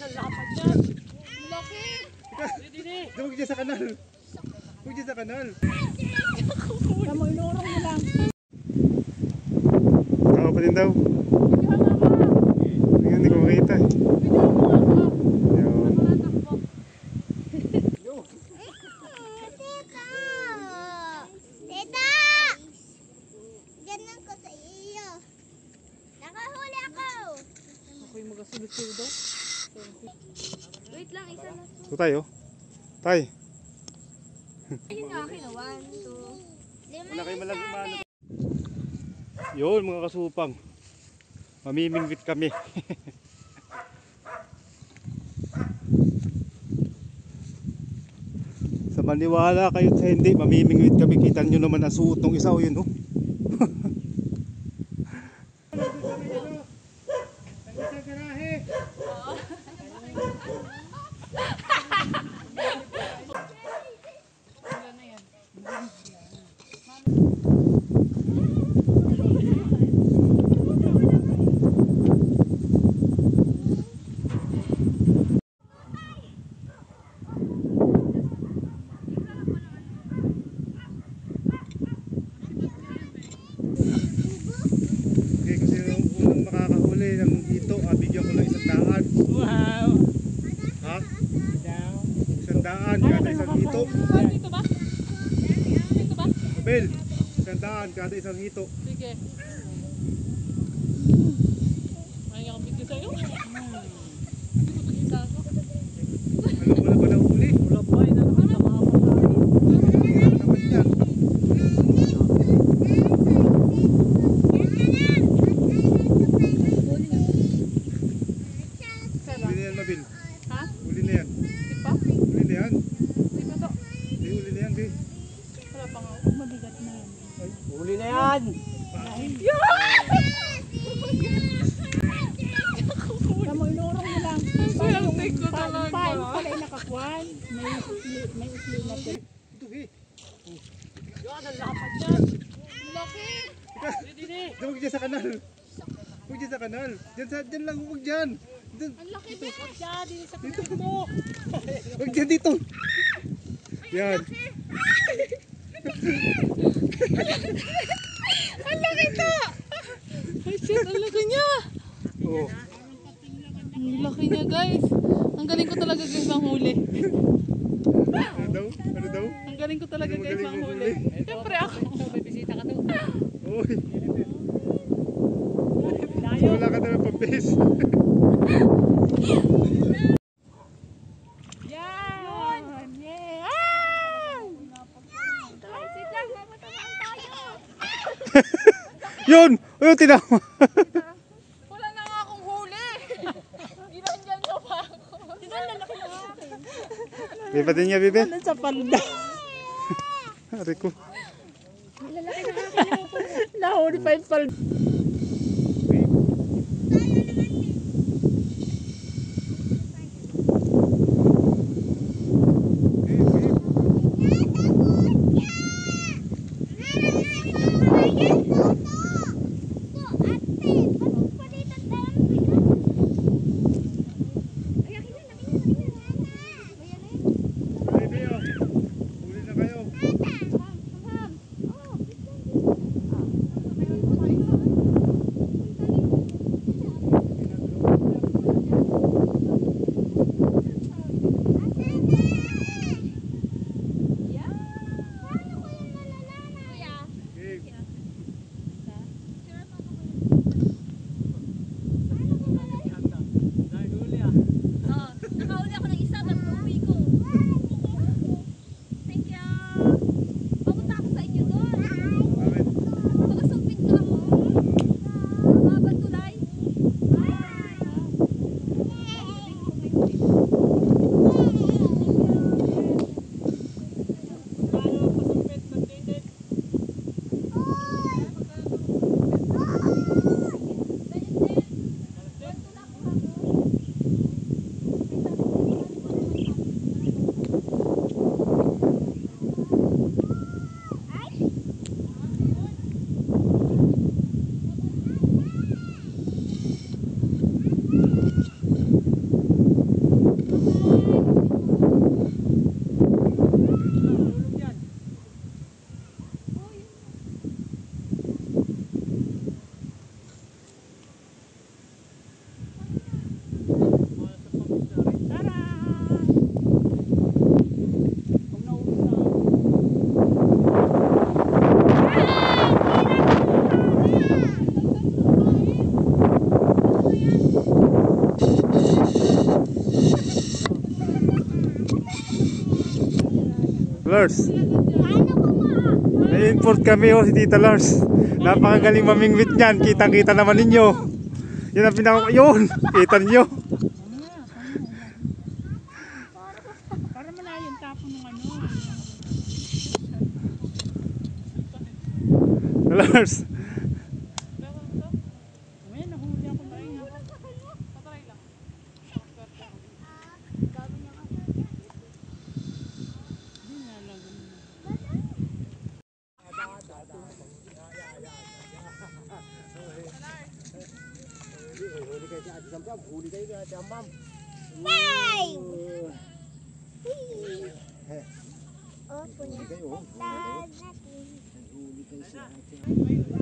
ang lapad dyan. Laki. Huwag dyan sa kanal. Huwag dyan sa kanal. Tama, inuurong mo lang. Tao pa din daw. Hindi ko makita eh. Yun. Tita! Ganun ko sa iyo. Nakahuli ako. Ako'y magasulot-sulot daw. Wait lang, isa na. Ito tayo. Tay. Ayun nga akin, 1, 2. Wala kayo malagman. Yun mga kasupang. Mamimingwit kami. Sa maniwala kayo sa hindi, mamimingwit kami. Kita nyo naman ang suot ng isa o yun, oh. Bigyan ko ng 100. Wow. Ha? 100 kada isang hito. Dito ba? Dito ba? Bel, 100 kada isang hito. Sige. May akong video sa'yo. Hindi ko pakita ako. Ano wala pa na huli? Wala pa, ina naman sa mga pagkain. Ano naman yan? Huli na yan, Mabil. Ha? Huli na yan. Di pa? Huli na yan. Di pa to? Hindi, huli na yan, Bi. Wala pa nga. Mabigat na yan. Huli na yan! Tama, inuurong mo lang. Swerte ko talaga. Paano pala yung nakakwan? May usli na ito. Ito, Bi. Yan, ang lapad dyan. Laki. Huwag dyan sa kanal. Huwag dyan sa kanal. Dyan lang, huwag dyan. Dyan. Ang laki ba? Diyan, din sa pinag mo. Huwag dyan dito. Yan. Ang laki to! Ay shit, ang laki niya! Oo. Ang laki niya guys. Ang galing ko talaga guys ang huli. Ano daw? Ano daw? Ang galing ko talaga Ano guys magaling ang mong huli. huli? Siyempre ako. May bisita ka to. Uy. So, wala ka naman pambis. Yan! Yeah! Sit lang, mamatamaan tayo. Yun! Ayun, tinama. Wala na nga akong huli. Ginandiyan ko pa ako. Diba lalaki na akin? Biba din niya, Bibi. Ano sa palda? Ari ko. Nahuli pa yung palda. Bibi, oh. Huli na kayo. Okay. Nakahuli ako ng isa, ba't uuwi ko? Thank you. Papunta ako sa inyo doon. Bakit? Pagkasugpin ko ako. Mga batulay. Lars, Ano ko ma? na-import kami si Tita Lars. Napakagaling mamingwit niyan. Kitang-kita naman ninyo. Yan ang yun. Kita ninyo. Para malayo yung tapo ng ano. Lars. Ayan, nahuli ako na rin. Patry lang. Hindi nga lang. Hey! Oh, punya. Huli kayo.